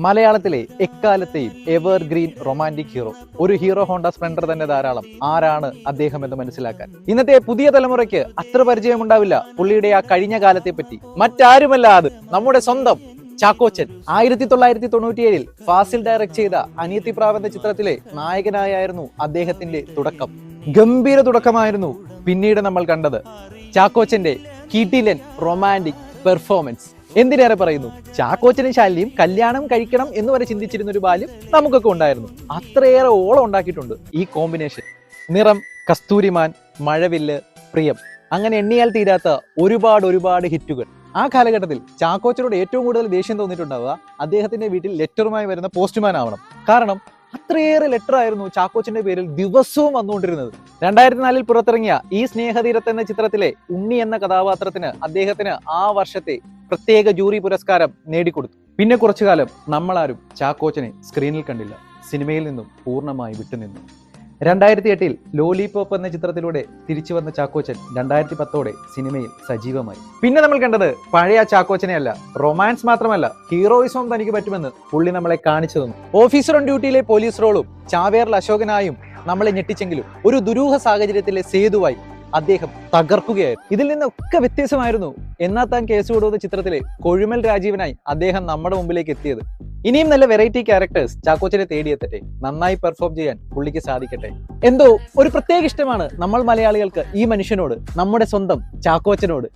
മലയാളത്തിലെ എക്കാലത്തെയും evergreen romantic hero, ഒരു ഹീറോ ഹോണ്ട സ്പ്ലെൻഡർ തന്നെ ധാരാളം. ആരാണ് അദ്ദേഹം എന്ന് മനസ്സിലാക്കാൻ ഇന്നത്തെ പുതിയ തലമുറയ്ക്ക് അത്ര പരിചയമുണ്ടാവില്ല പുള്ളിയുടെ ആ കഴിഞ്ഞ കാലത്തെ പറ്റി. മറ്റാരുമല്ല, അത് നമ്മുടെ സ്വന്തം ചാക്കോച്ചൻ. 1997 ഫാസിൽ ഡയറക്ട് ചെയ്ത അനിയത്തി പ്രാവ് എന്ന ചിത്രത്തിലെ നായകനായിരുന്നു അദ്ദേഹത്തിന്റെ തുടക്കം. ഗംഭീര തുടക്കമായിരുന്നു പിന്നീട് നമ്മൾ കണ്ടത് ചാക്കോച്ചന്റെ കിടിലൻ റൊമാൻറ്റിക് പെർഫോമൻസ്. എന്തിനേറെ പറയുന്നു, ചാക്കോച്ചനും ശാലിനിയും കല്യാണം കഴിക്കണം എന്ന് വരെ ചിന്തിച്ചിരുന്ന ഒരു ബാല്യം നമുക്കൊക്കെ ഉണ്ടായിരുന്നു. അത്രയേറെ ഓളം ഉണ്ടാക്കിയിട്ടുണ്ട് ഈ കോമ്പിനേഷൻ. നിറം, കസ്തൂരിമാൻ, മഴവില്ല്, പ്രിയം, അങ്ങനെ എണ്ണിയാൽ തീരാത്ത ഒരുപാട് ഹിറ്റുകൾ. ആ കാലഘട്ടത്തിൽ ചാക്കോച്ചനോട് ഏറ്റവും കൂടുതൽ ദേഷ്യം തോന്നിയിട്ടുണ്ടാവുക അദ്ദേഹത്തിന്റെ വീട്ടിൽ ലെറ്ററുമായി വരുന്ന പോസ്റ്റ്മാൻ ആവണം. കാരണം അത്രയേറെ ലെറ്റർ ആയിരുന്നു ചാക്കോച്ചന്റെ പേരിൽ ദിവസവും വന്നുകൊണ്ടിരുന്നത്. 2004 പുറത്തിറങ്ങിയ ഈ സ്നേഹതീരത്ത് എന്ന ചിത്രത്തിലെ ഉണ്ണി എന്ന കഥാപാത്രത്തിന് അദ്ദേഹത്തിന് ആ വർഷത്തെ പ്രത്യേക ജൂറി പുരസ്കാരം നേടിക്കൊടുത്തു. പിന്നെ കുറച്ചു കാലം നമ്മളാരും ചാക്കോച്ചനെ സ്ക്രീനിൽ കണ്ടില്ല, സിനിമയിൽ നിന്നും പൂർണ്ണമായി വിട്ടുനിന്നു. 2008 ലോലിപോപ്പ് എന്ന ചിത്രത്തിലൂടെ തിരിച്ചു വന്ന ചാക്കോച്ചൻ 2010 സിനിമയിൽ സജീവമായി. പിന്നെ നമ്മൾ കണ്ടത് പഴയ ചാക്കോച്ചനെ അല്ല, റൊമാൻസ് മാത്രമല്ല ഹീറോയിസവും തനിക്ക് പറ്റുമെന്ന് പുള്ളി നമ്മളെ കാണിച്ചു തന്നു. ഓഫീസർ ഓൺ ഡ്യൂട്ടിയിലെ പോലീസ് റോളും ചാവേറിൽ അശോകനായും നമ്മളെ ഞെട്ടിച്ചെങ്കിലും ഒരു ദുരൂഹ സാഹചര്യത്തിലെ സേതുവായി അദ്ദേഹം തകർക്കുകയായിരുന്നു. ഇതിൽ നിന്നൊക്കെ വ്യത്യസ്തമായിരുന്നു എന്നാ താൻ കേസ് കൊടുക്കുന്ന ചിത്രത്തിലെ കൊഴുമൽ രാജീവനായി അദ്ദേഹം നമ്മുടെ മുമ്പിലേക്ക് എത്തിയത്. ഇനിയും നല്ല വെറൈറ്റി ക്യാരക്ടേഴ്സ് ചാക്കോച്ചനെ തേടിയെത്തട്ടെ, നന്നായി പെർഫോം ചെയ്യാൻ പുള്ളിക്ക് സാധിക്കട്ടെ. എന്തോ ഒരു പ്രത്യേക ഇഷ്ടമാണ് നമ്മൾ മലയാളികൾക്ക് ഈ മനുഷ്യനോട്, നമ്മുടെ സ്വന്തം ചാക്കോച്ചനോട്.